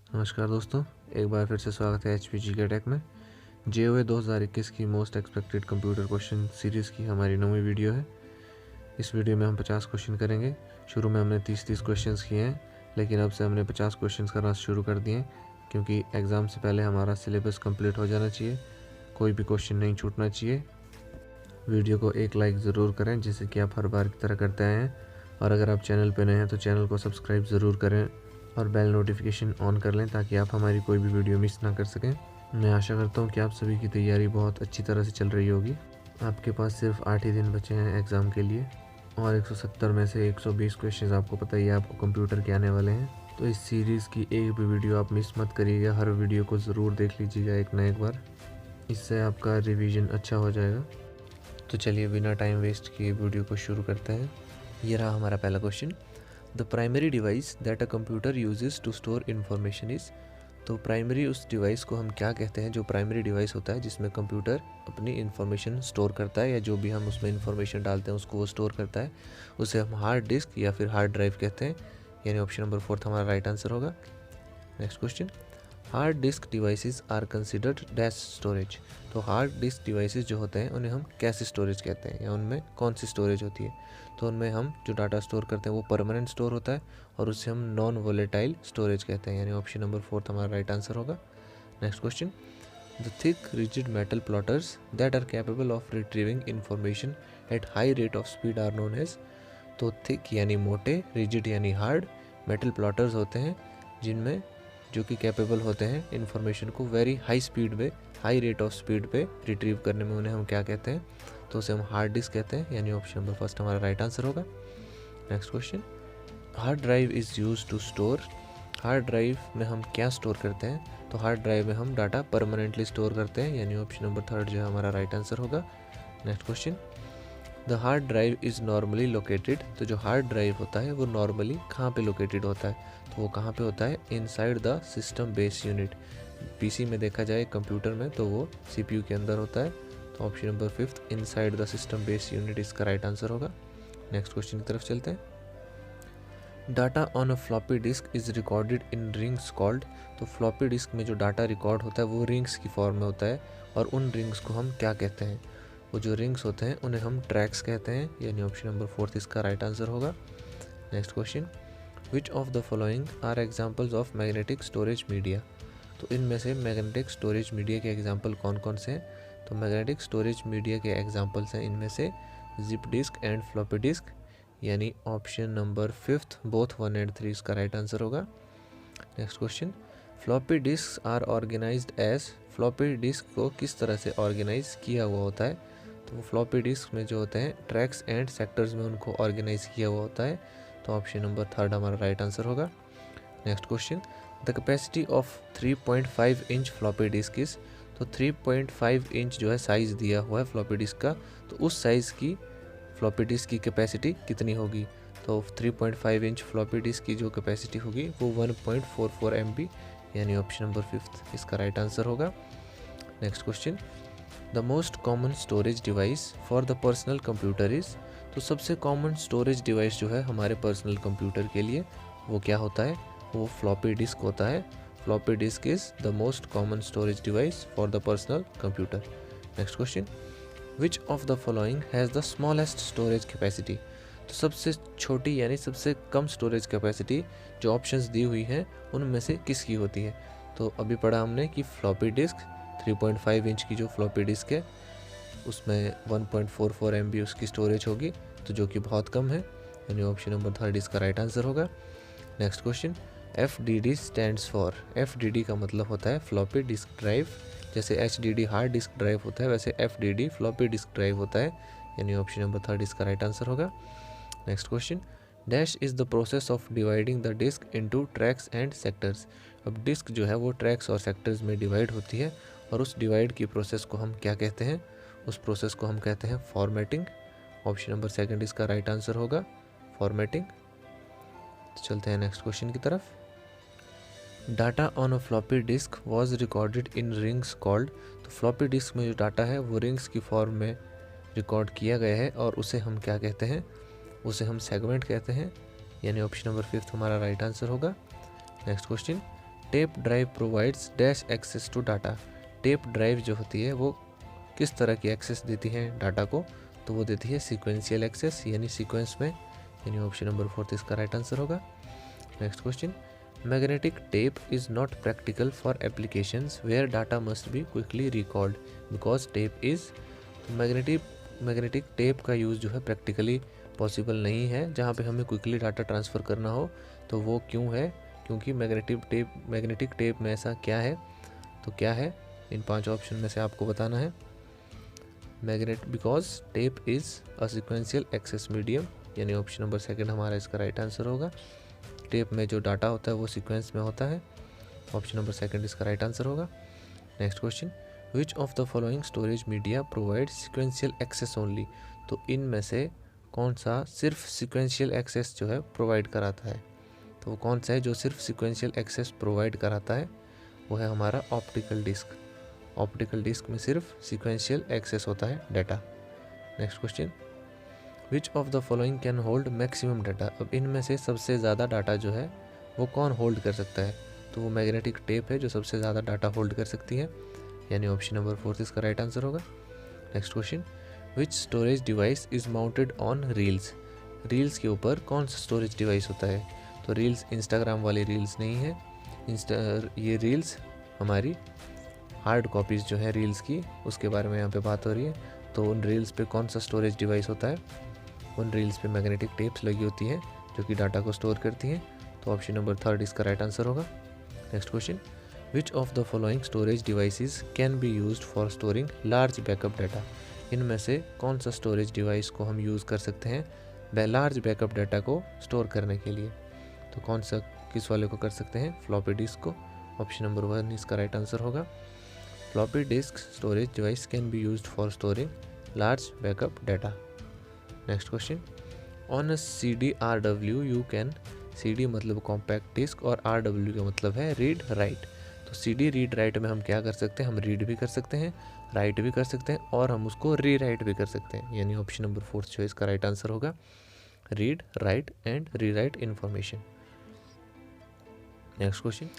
नमस्कार दोस्तों, एक बार फिर से स्वागत है HPG के टेक में। JOA 2021 की most expected computer question series की हमारी 9वीं वीडियो है। इस वीडियो में हम 50 क्वेश्चन करेंगे। शुरू में हमने 30 क्वेश्चंस किए हैं, लेकिन अब से हमने 50 क्वेश्चंस करना शुरू कर दिए हैं, क्योंकि एग्ज़ाम से पहले हमारा सिलेबस कंप्लीट हो जाना चाहिए, कोई भी क्वेश्चन नहीं छूटना चाहिए। वीडियो को एक लाइक ज़रूर करें, जैसे कि आप हर बार की तरह करते आए हैं। और अगर आप चैनल पर नए हैं तो चैनल को सब्सक्राइब ज़रूर करें और बेल नोटिफिकेशन ऑन कर लें, ताकि आप हमारी कोई भी वीडियो मिस ना कर सकें। मैं आशा करता हूँ कि आप सभी की तैयारी बहुत अच्छी तरह से चल रही होगी। आपके पास सिर्फ 8 ही दिन बचे हैं एग्ज़ाम के लिए, और 170 में से 120 क्वेश्चन आपको पता ही है आपको कंप्यूटर के आने वाले हैं। तो इस सीरीज़ की एक भी वीडियो आप मिस मत करिएगा, हर वीडियो को ज़रूर देख लीजिएगा एक ना एक बार, इससे आपका रिवीजन अच्छा हो जाएगा। तो चलिए बिना टाइम वेस्ट किए वीडियो को शुरू करते हैं। ये रहा हमारा पहला question. The primary device that a computer uses to store information is. तो प्राइमरी उस डिवाइस को हम क्या कहते हैं जो प्राइमरी डिवाइस होता है जिसमें कंप्यूटर अपनी इन्फॉर्मेशन स्टोर करता है, या जो भी हम उसमें इन्फॉर्मेशन डालते हैं उसको वो स्टोर करता है, उसे हम हार्ड डिस्क या फिर हार्ड ड्राइव कहते हैं। यानी ऑप्शन नंबर 4 हमारा राइट आंसर होगा। Next question, hard disk devices are considered dash storage. तो हार्ड डिस्क डिवाइसेस जो होते हैं उन्हें हम कैसे स्टोरेज कहते हैं, या उनमें कौन सी स्टोरेज होती है। तो उनमें हम जो डाटा स्टोर करते हैं वो परमानेंट स्टोर होता है, और उससे हम नॉन वोलेटाइल स्टोरेज कहते हैं। यानी ऑप्शन नंबर 4 हमारा राइट आंसर होगा। Next question, the thick rigid metal plotters that are capable of retrieving information at high rate of speed are known as. तो थिक यानी मोटे, रिजिड यानी हार्ड, मेटल प्लॉटर्स होते हैं जिनमें जो कि कैपेबल होते हैं इन्फॉर्मेशन को वेरी हाई स्पीड पे, हाई रेट ऑफ स्पीड पे रिट्रीव करने में, उन्हें हम क्या कहते हैं। तो उसे हम हार्ड डिस्क कहते हैं। यानी ऑप्शन नंबर 1 हमारा राइट आंसर होगा। Next question, hard drive is use to store. Hard drive में हम क्या स्टोर करते हैं। तो हार्ड ड्राइव में हम डाटा परमानेंटली स्टोर करते हैं। यानी ऑप्शन नंबर 3 जो है हमारा राइट आंसर होगा। Next question, the hard drive is normally located. तो जो हार्ड ड्राइव होता है वो नॉर्मली कहाँ पे लोकेटेड होता है। तो वो कहाँ पे होता है, inside the system base unit. PC में देखा जाए, कंप्यूटर में, तो वो सीपीयू के अंदर होता है। तो option number 5 inside the system base unit इसका राइट आंसर होगा। नेक्स्ट क्वेश्चन की तरफ चलते हैं। Data on a floppy disk is recorded in rings called. तो फ्लॉपी डिस्क में जो डाटा रिकॉर्ड होता है वो रिंग्स की फॉर्म में होता है, और उन रिंग्स को हम क्या कहते हैं। वो जो रिंग्स होते हैं उन्हें हम ट्रैक्स कहते हैं। यानी ऑप्शन नंबर 4 इसका राइट आंसर होगा। Next question, which of the following are examples of magnetic storage media. तो इनमें से मैग्नेटिक स्टोरेज मीडिया के एग्जाम्पल कौन कौन से हैं। तो मैग्नेटिक स्टोरेज मीडिया के एग्जाम्पल्स हैं इनमें से zip disk and floppy disk. यानी ऑप्शन नंबर 5 बोथ 1 एंड 3 इसका राइट आंसर होगा। Next question, floppy disk are organized as. Floppy disk को किस तरह से ऑर्गेनाइज किया हुआ होता है। तो वो फ्लॉपी डिस्क में जो होते हैं ट्रैक्स एंड सेक्टर्स में उनको ऑर्गेनाइज किया हुआ होता है। तो ऑप्शन नंबर 3 हमारा राइट आंसर होगा। Next question, the capacity of 3.5 inch floppy disk is. तो 3.5 इंच जो है साइज़ दिया हुआ है फ्लॉपी डिस्क का, तो उस साइज़ की फ्लॉपी डिस्क की कैपेसिटी कितनी होगी। तो 3.5 इंच फ्लॉपी डिस्क की जो कैपेसिटी होगी वो 1.44 MB, यानी ऑप्शन नंबर 5 इसका राइट आंसर होगा। Next question, the most common storage device for the personal computer is. तो सबसे कॉमन स्टोरेज डिवाइस जो है हमारे पर्सनल कंप्यूटर के लिए वो क्या होता है, वो फ्लॉपी डिस्क होता है। Floppy disk is the most common storage device for the personal computer. Next question, which of the following has the smallest storage capacity. तो सबसे छोटी यानी सबसे कम स्टोरेज कैपेसिटी जो ऑप्शंस दी हुई हैं उनमें से किसकी होती है। तो अभी पढ़ा हमने कि फ्लॉपी डिस्क 3.5 इंच की जो फ्लॉपी डिस्क है उसमें 1.44 MB उसकी स्टोरेज होगी, तो जो कि बहुत कम है। यानी ऑप्शन नंबर 3 इसका राइट आंसर होगा। Next question, FDD stands for. FDD का मतलब होता है फ्लॉपी डिस्क ड्राइव। जैसे HDD हार्ड डिस्क ड्राइव होता है, वैसे FDD फ्लॉपी डिस्क ड्राइव होता है। यानी ऑप्शन नंबर 3 इसका राइट आंसर होगा। Next question, dash is the process of dividing the disk into tracks and sectors. अब डिस्क जो है वो ट्रैक्स और सेक्टर्स में डिवाइड होती है, और उस डिवाइड की प्रोसेस को हम क्या कहते हैं। उस प्रोसेस को हम कहते हैं फॉर्मेटिंग। ऑप्शन नंबर 2 इसका राइट आंसर होगा, फॉर्मेटिंग। तो चलते हैं नेक्स्ट क्वेश्चन की तरफ। Data on a floppy disk was recorded in rings called. तो फ्लॉपी डिस्क में जो डाटा है वो रिंग्स की फॉर्म में रिकॉर्ड किया गया है, और उसे हम क्या कहते हैं, उसे हम सेगमेंट कहते हैं। यानी ऑप्शन नंबर 5 हमारा राइट आंसर होगा। Next question, tape drive provides dash access to data. Tape drive जो होती है वो किस तरह की एक्सेस देती है डाटा को, तो वो देती है सीक्वेंशियल एक्सेस, यानी सीक्वेंस में, यानी ऑप्शन नंबर 4 इसका राइट आंसर होगा। Next question, magnetic tape is not practical for applications where data must be quickly recalled because tape is. Magnetic tape का यूज़ जो है प्रैक्टिकली पॉसिबल नहीं है जहाँ पे हमें क्विकली डाटा ट्रांसफ़र करना हो। तो वो क्यों है? क्योंकि मैग्नेटिक टेप में ऐसा क्या है, तो क्या है, इन 5 ऑप्शन में से आपको बताना है। Because tape is a sequential access medium, यानी ऑप्शन नंबर 2 हमारा इसका राइट आंसर होगा। टेप में जो डाटा होता है वो सीक्वेंस में होता है, ऑप्शन नंबर 2 इसका राइट आंसर होगा। Next question, which of the following storage media provide sequential access only. तो इनमें से कौन सा सिर्फ सिक्वेंशियल एक्सेस जो है प्रोवाइड कराता है, तो वो कौन सा है जो सिर्फ सिक्वेंशियल एक्सेस प्रोवाइड कराता है, वो है हमारा ऑप्टिकल डिस्क। ऑप्टिकल डिस्क में सिर्फ सिक्वेंशियल एक्सेस होता है data. Next question, which of the following can hold maximum data. अब इनमें से सबसे ज़्यादा डाटा जो है वो कौन होल्ड कर सकता है, तो वो मैग्नेटिक टेप है जो सबसे ज़्यादा डाटा होल्ड कर सकती है, यानी ऑप्शन नंबर 4 इसका राइट आंसर होगा। Next question, which storage device is mounted on reels. Reels के ऊपर कौन सा स्टोरेज डिवाइस होता है, तो रील्स इंस्टाग्राम वाली रील्स नहीं है, ये रील्स हमारी हार्ड कॉपीज़ जो है रील्स की, उसके बारे में यहाँ पे बात हो रही है। तो उन रील्स पे कौन सा स्टोरेज डिवाइस होता है, उन रील्स पे मैग्नेटिक टेप्स लगी होती हैं जो कि डाटा को स्टोर करती हैं, तो ऑप्शन नंबर 3 इसका राइट आंसर होगा। Next question, which of the following storage devices can be used for storing large backup data. इनमें से कौन सा स्टोरेज डिवाइस को हम यूज़ कर सकते हैं लार्ज बैकअप डाटा को स्टोर करने के लिए, तो कौन सा किस वाले को कर सकते हैं, फ्लॉपी डिस्क को, ऑप्शन नंबर 1 इसका राइट आंसर होगा। Floppy disk storage device can be used for storing large backup data. Next question, on a CD-RW you can, CD मतलब कॉम्पैक्ट डिस्क और RW का मतलब है रीड राइट। तो CD read write में हम क्या कर सकते हैं, हम रीड भी कर सकते हैं, राइट भी कर सकते हैं और हम उसको री राइट भी कर सकते हैं, यानी ऑप्शन नंबर 4 जो इसका राइट आंसर होगा, read write and re write information. Next question,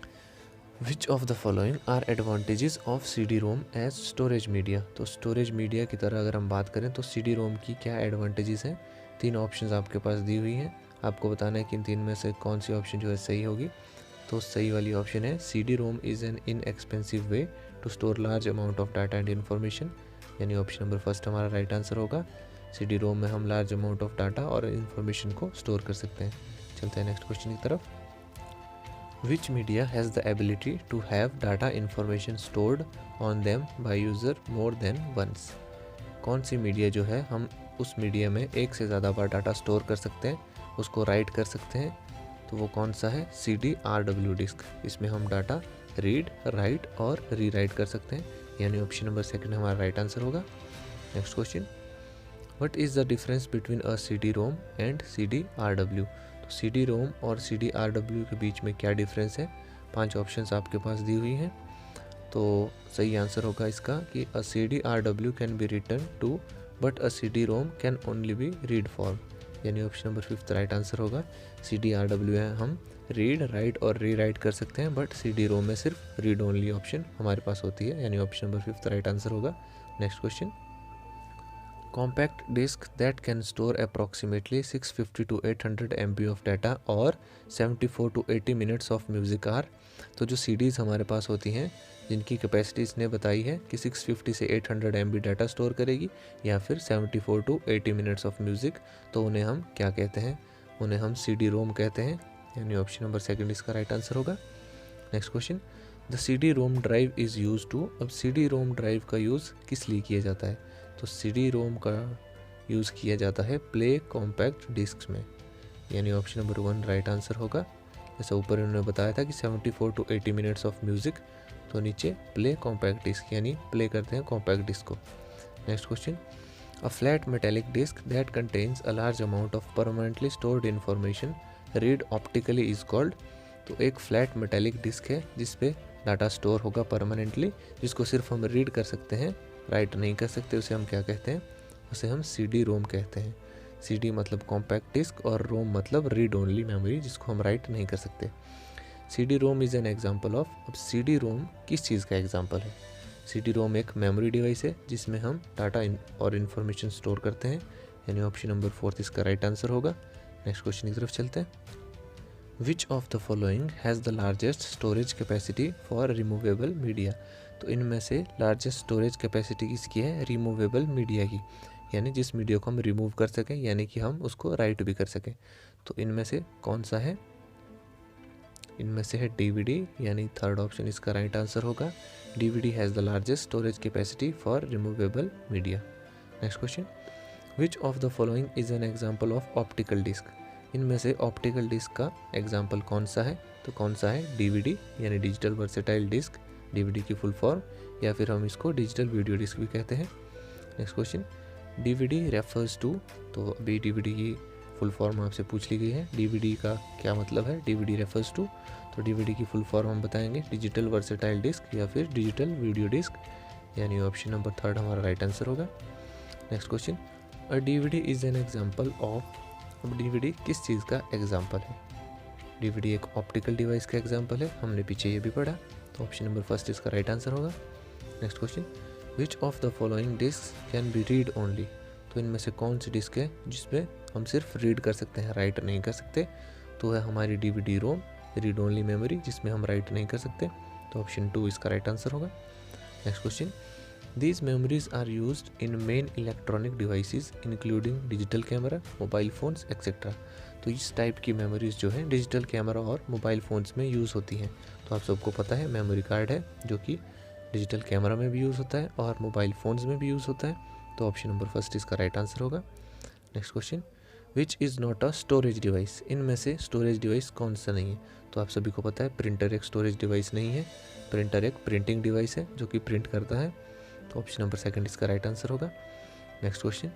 which of the following are advantages of CD-ROM as storage media. तो स्टोरेज मीडिया की तरह अगर हम बात करें तो CD-ROM की क्या एडवांटेजेस हैं, 3 ऑप्शंस आपके पास दी हुई हैं, आपको बताना है कि इन 3 में से कौन सी ऑप्शन जो है सही होगी। तो सही वाली ऑप्शन है CD-ROM is an inexpensive way to store large amount of data and information, यानी ऑप्शन नंबर 1 हमारा राइट आंसर होगा। CD-ROM में हम लार्ज अमाउंट ऑफ डाटा और इन्फॉर्मेशन को स्टोर कर सकते हैं। चलते हैं नेक्स्ट क्वेश्चन की तरफ। Which media has the ability to have data information stored on them by user more than once? कौन सी मीडिया जो है हम उस मीडिया में एक से ज़्यादा बार डाटा स्टोर कर सकते हैं, उसको राइट कर सकते हैं, तो वो कौन सा है, CD-RW डिस्क। इसमें हम डाटा रीड राइट और री राइट कर सकते हैं, यानी ऑप्शन नंबर 2 हमारा राइट आंसर होगा। Next question, what is the difference between a CD-ROM and CD-RW। CD-ROM और CD-RW के बीच में क्या डिफरेंस है, 5 ऑप्शंस आपके पास दी हुई हैं। तो सही आंसर होगा इसका कि a CD-RW can be written to but a CD-ROM can only be read form, यानी ऑप्शन नंबर 5 राइट आंसर होगा। CD-RW है हम रीड राइट और री राइट कर सकते हैं, बट CD-ROM में सिर्फ रीड ओनली ऑप्शन हमारे पास होती है, यानी ऑप्शन नंबर 5 राइट आंसर होगा। Next question, compact disk that can store approximately 650 to 800 MB of data और 74 to 80 minutes of music are। तो जो CDs हमारे पास होती हैं जिनकी कैपेसिटी इसने बताई है कि 650 से 800 MB डाटा स्टोर करेगी या फिर 74 to 80 मिनट्स ऑफ म्यूज़िक, तो उन्हें हम क्या कहते हैं, उन्हें हम CD-ROM कहते हैं, यानी ऑप्शन नंबर 2 इसका राइट आंसर होगा। Next question, the CD-ROM drive is use to. अब CD-ROM ड्राइव का यूज़ किस लिए किया जाता है, तो CD-ROM का यूज़ किया जाता है प्ले कॉम्पैक्ट डिस्क में, यानी ऑप्शन नंबर 1 राइट आंसर होगा। जैसे ऊपर इन्होंने बताया था कि 74 to 80 मिनट्स ऑफ म्यूज़िक, तो नीचे प्ले कॉम्पैक्ट डिस्क, यानी प्ले करते हैं कॉम्पैक्ट डिस्क को। Next question, a flat metallic disc that contains a large amount of permanently stored information read optically is called. तो एक फ्लैट मेटेलिक डिस्क है जिस पे डाटा स्टोर होगा परमानेंटली, जिसको सिर्फ हम रीड कर सकते हैं, राइट नहीं कर सकते, उसे हम क्या कहते हैं, उसे हम CD-ROM कहते हैं। CD मतलब कॉम्पैक्ट डिस्क और रोम मतलब रीड ओनली मेमोरी, जिसको हम राइट नहीं कर सकते। CD-ROM is an example of. अब CD-ROM किस चीज़ का एग्जाम्पल है? CD-ROM एक मेमोरी डिवाइस है जिसमें हम डाटा और इन्फॉर्मेशन स्टोर करते हैं, यानी ऑप्शन नंबर 4 इसका राइट आंसर होगा। नेक्स्ट क्वेश्चन की तरफ चलते हैं। विच of the following has the largest storage capacity for removable media? तो इनमें से लार्जेस्ट स्टोरेज कैपेसिटी किसकी है? रिमूवेबल मीडिया की, यानी जिस मीडिया को हम रिमूव कर सकें, यानी कि हम उसको राइट भी कर सकें। तो इनमें से कौन सा है? इनमें से है DVD, यानी थर्ड ऑप्शन इसका राइट आंसर होगा। DVD has the largest storage capacity for removable media. Next question, which of the following is an example of optical disk? इनमें से ऑप्टिकल डिस्क का एग्जाम्पल कौन सा है? तो कौन सा है? DVD, यानी डिजिटल वर्सेटाइल डिस्क, DVD की फुल फॉर्म, या फिर हम इसको डिजिटल वीडियो डिस्क भी कहते हैं। Next question, DVD refers to, तो अभी DVD की फुल फॉर्म आपसे पूछ ली गई है। DVD का क्या मतलब है? DVD रेफर्स टू, तो DVD की फुल फॉर्म हम बताएंगे डिजिटल वर्सेटाइल डिस्क या फिर डिजिटल वीडियो डिस्क, यानी ऑप्शन नंबर 3 हमारा राइट आंसर होगा। Next question, a DVD is an example of. अब DVD किस चीज़ का एग्जाम्पल है? DVD एक ऑप्टिकल डिवाइस का एग्जाम्पल है, हमने पीछे ये भी पढ़ा, तो ऑप्शन नंबर 1 इसका राइट आंसर होगा। Next question, which of the following disc can be read only? तो इनमें से कौन सी डिस्क है जिसमें हम सिर्फ रीड कर सकते हैं, राइट नहीं कर सकते? तो है हमारी DVD-ROM, रीड ओनली मेमोरी, जिसमें हम राइट नहीं कर सकते, तो ऑप्शन 2 इसका राइट आंसर होगा। Next question, These memories are used in main electronic devices including digital camera, mobile phones etcetera. तो इस टाइप की मेमोरीज जो है डिजिटल कैमरा और मोबाइल फ़ोन्स में यूज़ होती हैं। तो आप सबको पता है मेमोरी कार्ड है जो कि डिजिटल कैमरा में भी यूज़ होता है और मोबाइल फ़ोन्स में भी यूज़ होता है, तो ऑप्शन नंबर 1 इसका राइट आंसर होगा। Next question, which is not a storage device? इनमें से स्टोरेज डिवाइस कौन सा नहीं है? तो आप सभी को पता है प्रिंटर एक स्टोरेज डिवाइस नहीं है, प्रिंटर एक प्रिंटिंग डिवाइस है जो कि प्रिंट करता है, तो ऑप्शन नंबर 2 इसका राइट आंसर होगा। Next question,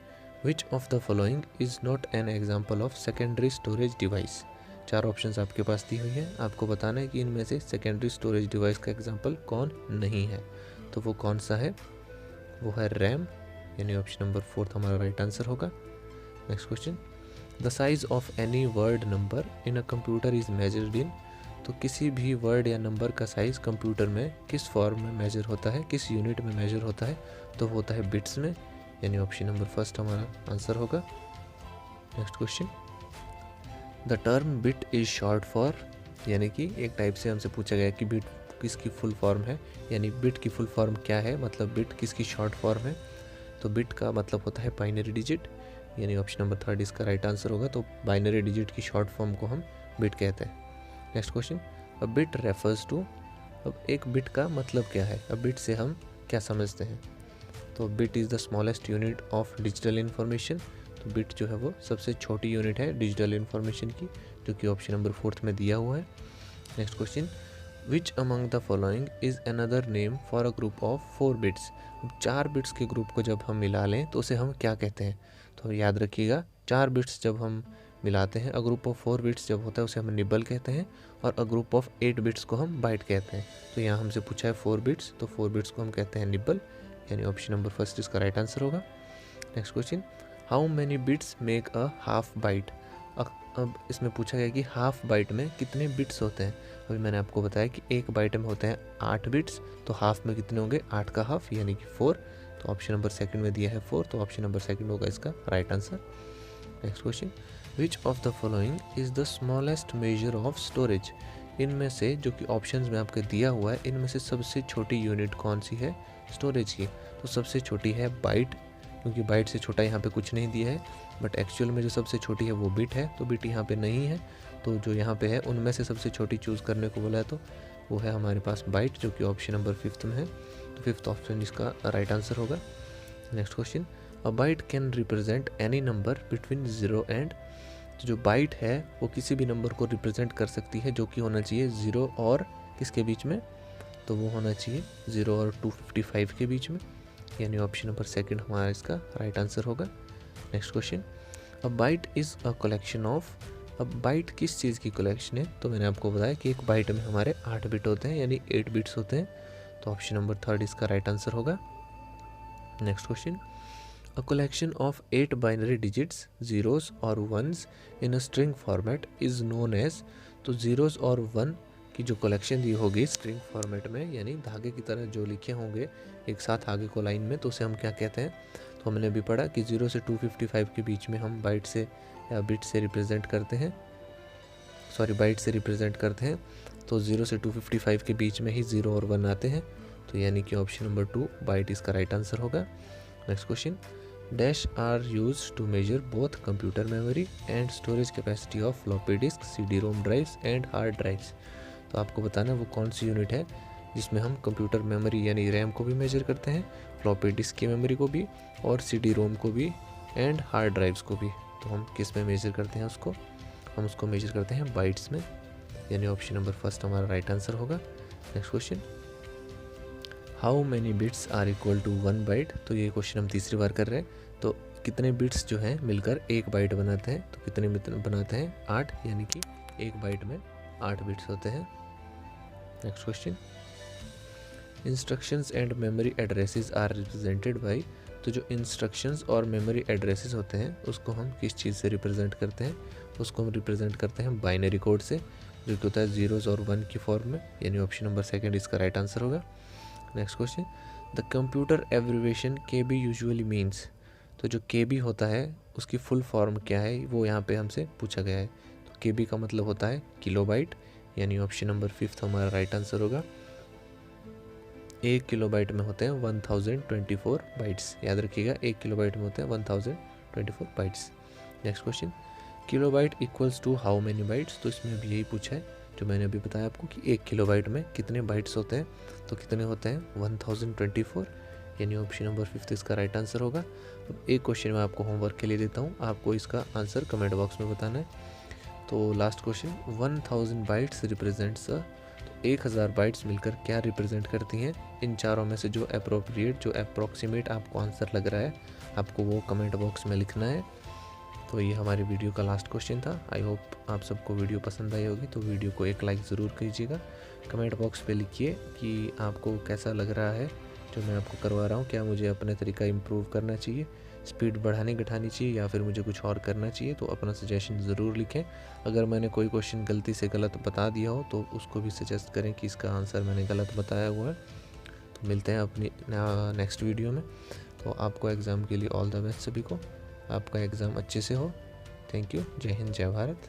which of the following is not an example of secondary storage device? 4 options आपके पास दी हुई हैं, आपको बताना है कि इनमें से सेकेंडरी स्टोरेज डिवाइस का एग्जाम्पल कौन नहीं है। तो वो कौन सा है? वो है रैम, यानी ऑप्शन नंबर 4 हमारा राइट आंसर होगा। Next question, the size of any word number in a computer is measured in. तो किसी भी वर्ड या नंबर का साइज़ कंप्यूटर में किस फॉर्म में मेजर होता है, किस यूनिट में मेजर होता है? तो वो होता है बिट्स में, यानी ऑप्शन नंबर 1 हमारा आंसर होगा। Next question, the term bit is short for, यानी कि एक टाइप से हमसे पूछा गया कि बिट किसकी फुल फॉर्म है, यानी बिट की फुल फॉर्म क्या है, मतलब बिट किसकी शॉर्ट फॉर्म है? तो बिट का मतलब होता है बाइनरी डिजिट, यानी ऑप्शन नंबर 3 इसका राइट आंसर होगा। तो बाइनरी डिजिट की शॉर्ट फॉर्म को हम बिट कहते हैं। Next question, a bit refers to. अब एक बिट का मतलब क्या है? अब बिट से हम क्या समझते हैं? तो bit is the smallest unit of digital information. तो बिट जो है वो सबसे छोटी यूनिट है डिजिटल इन्फॉर्मेशन की, जो कि ऑप्शन नंबर 4 में दिया हुआ है। Next question, which among the following is another name for a group of 4 bits? अब 4 बिट्स के ग्रुप को जब हम मिला लें तो उसे हम क्या कहते हैं? तो याद रखिएगा, 4 बिट्स जब हम मिलाते हैं, अ ग्रुप ऑफ 4 बिट्स जब होता है उसे हम निबल कहते हैं, और अ ग्रुप ऑफ 8 बिट्स को हम बाइट कहते हैं। तो यहाँ हमसे पूछा है 4 बिट्स, तो 4 बिट्स को हम कहते हैं निबल, यानी ऑप्शन नंबर 1 इसका राइट आंसर होगा। Next question, how many bits make a half byte? अब इसमें पूछा गया कि हाफ बाइट में कितने बिट्स होते हैं। अभी मैंने आपको बताया कि एक बाइट में होते हैं 8 बिट्स, तो हाफ में कितने होंगे? 8 का हाफ, यानी कि 4, तो ऑप्शन नंबर 2 में दिया है 4, तो ऑप्शन नंबर 2 होगा इसका right answer. Next question, which of the following is the smallest measure of storage? इनमें से जो कि ऑप्शंस में आपके दिया हुआ है, इनमें से सबसे छोटी यूनिट कौन सी है स्टोरेज की? तो सबसे छोटी है बाइट, क्योंकि बाइट से छोटा यहाँ पे कुछ नहीं दिया है, बट एक्चुअल में जो सबसे छोटी है वो बिट है, तो बिट यहाँ पे नहीं है, तो जो यहाँ पे है उनमें से सबसे छोटी चूज़ करने को बोला है, तो वो है हमारे पास बाइट, जो कि ऑप्शन नंबर 5 में है, तो 5th ऑप्शन इसका राइट आंसर होगा। Next question, a byte can represent any number between 0 and. तो जो बाइट है वो किसी भी नंबर को रिप्रेजेंट कर सकती है, जो कि होना चाहिए 0 और किसके बीच में? तो वो होना चाहिए 0 और 255 के बीच में, यानी ऑप्शन नंबर 2 हमारा इसका राइट आंसर होगा। Next question, a byte is a collection of. अब बाइट किस चीज़ की कलेक्शन है? तो मैंने आपको बताया कि एक बाइट में हमारे 8 बिट होते हैं, यानी 8 बिट्स होते हैं, तो ऑप्शन नंबर 3 इसका राइट आंसर होगा। Next question, a collection of 8 binary digits, zeros और ones in a string format is known as. तो जीरोस और 1 कि जो कलेक्शन दी होगी स्ट्रिंग फॉर्मेट में, यानी धागे की तरह जो लिखे होंगे एक साथ आगे को लाइन में, तो उसे हम क्या कहते हैं? तो हमने अभी पढ़ा कि 0 से 255 के बीच में हम बाइट से या बिट से रिप्रेजेंट करते हैं, बाइट से रिप्रेजेंट करते हैं। तो 0 से 255 के बीच में ही 0 और 1 आते हैं, तो यानी कि ऑप्शन नंबर 2 बाइट इसका राइट आंसर होगा। Next question, dash are use to measure both computer memory and storage capacity of floppy disk, CD-ROM drives and hard drives. तो आपको बताना है वो कौन सी यूनिट है जिसमें हम कंप्यूटर मेमोरी यानी रैम को भी मेजर करते हैं, फ्लॉपी डिस्क की मेमोरी को भी, और CD-ROM को भी, एंड हार्ड ड्राइव्स को भी। तो हम किस में मेजर करते हैं उसको? हम उसको मेजर करते हैं बाइट्स में, यानी ऑप्शन नंबर फर्स्ट हमारा राइट आंसर होगा। Next question, how many bits are equal to 1 byte. तो ये क्वेश्चन हम तीसरी बार कर रहे हैं। तो कितने बिट्स जो हैं मिलकर 1 बाइट बनाते हैं? तो कितने बनाते हैं? 8, यानी कि 1 बाइट में 8 बिट्स होते हैं। Next question, instructions and memory addresses are represented by. तो जो इंस्ट्रक्शंस और मेमोरी एड्रेसेस होते हैं उसको हम किस चीज़ से रिप्रेजेंट करते हैं? उसको हम रिप्रेजेंट करते हैं बाइनरी कोड से, जो कि होता है 0s और 1 की फॉर्म में, यानी ऑप्शन नंबर सेकंड इसका राइट आंसर होगा। Next question, the computer abbreviation KB usually means. तो जो KB होता है उसकी फुल फॉर्म क्या है, वो यहाँ पे हमसे पूछा गया है। तो KB का मतलब होता है किलोबाइट, यानी ऑप्शन नंबर 5 हमारा राइट आंसर होगा। 1 किलोबाइट में होते हैं 1024 बाइट्स, याद रखिएगा 1 किलोबाइट में होते हैं 1024 bytes. Next question, kilobyte equals to how many bytes. तो इसमें भी यही पूछा है जो मैंने अभी बताया आपको कि 1 किलोबाइट में कितने बाइट्स होते हैं। तो कितने होते हैं? 1024, यानी ऑप्शन नंबर 5 इसका राइट आंसर होगा। अब एक क्वेश्चन मैं आपको होमवर्क के लिए देता हूँ, आपको इसका आंसर कमेंट बॉक्स में बताना है। तो लास्ट क्वेश्चन, 1000 बाइट्स रिप्रेजेंट्स। तो 1000 बाइट्स मिलकर क्या रिप्रेजेंट करती हैं? इन चारों में से जो अप्रोप्रिएट, जो अप्रॉक्सीमेट आपको आंसर लग रहा है, आपको वो कमेंट बॉक्स में लिखना है। तो ये हमारी वीडियो का लास्ट क्वेश्चन था। आई होप आप सबको वीडियो पसंद आई होगी। तो वीडियो को एक लाइक ज़रूर कीजिएगा। कमेंट बॉक्स पे लिखिए कि आपको कैसा लग रहा है जो मैं आपको करवा रहा हूँ। क्या मुझे अपने तरीका इम्प्रूव करना चाहिए, स्पीड बढ़ानी घटानी चाहिए, या फिर मुझे कुछ और करना चाहिए? तो अपना सजेशन ज़रूर लिखें। अगर मैंने कोई क्वेश्चन गलती से गलत बता दिया हो तो उसको भी सजेस्ट करें कि इसका आंसर मैंने गलत बताया हुआ है। तो मिलते हैं अपनी नेक्स्ट वीडियो में। तो आपको एग्ज़ाम के लिए ऑल द बेस्ट सभी को। आपका एग्ज़ाम अच्छे से हो। Thank you. जय हिंद, जय भारत।